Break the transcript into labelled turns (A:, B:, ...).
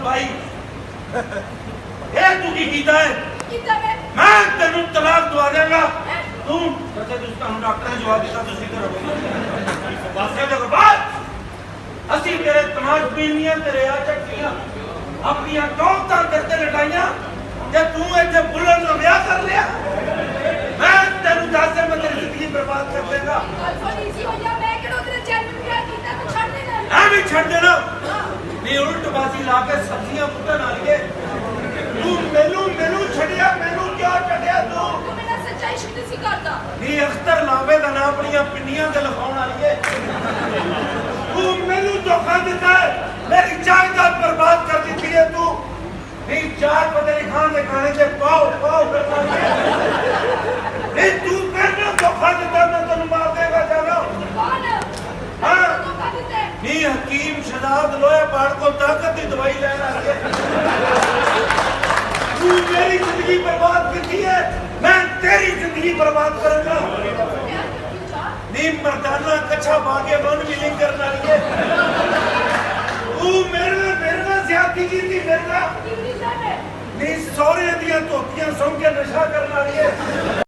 A: भाई ये तू की कीता है मैं तेनू तलाक दवा देगा तू डॉक्टर ने जवाब दिता असी तेरे तमाश पीनिया तेरे आ चक्कियां अपनी टोकता करते लटाइया जे तू इतने बुलंद ना ब्याह कर लिया मैं तेनू दस मैं तेरी जिंदगी बर्बाद कर देगा मैं भी छड़ देना नहीं उल्टबाजी ला के सब्जियां पुटन आ लिए तू मेनू मेनू छड़िया मेनू क्या छड़िया तू नहीं अख्तर लावे का नाम अपनिया पिंडियां ते लिखाउण वाली है तू मेनू धोखा दिता है मेरी जायदाद बर्बाद कर दी है तू नहीं चार पते खान दे खाने से पाओ पाओ करना नहीं तू करना धोखा दिता मैं तेनू मार देगा जाना नहीं हकीम शहजाद लोया पाड़ को ताकत की दवाई लेना तू मेरी जिंदगी बर्बाद की है मैं तेरी जिंदगी बर्बाद करूंगा नहीं मर्दाना कच्छा बागे मन भी नहीं करना लिए तू मेरे ज्यादती की थी मेरे नहीं सौरे दियां धोतियां सौ के नशा करना लिए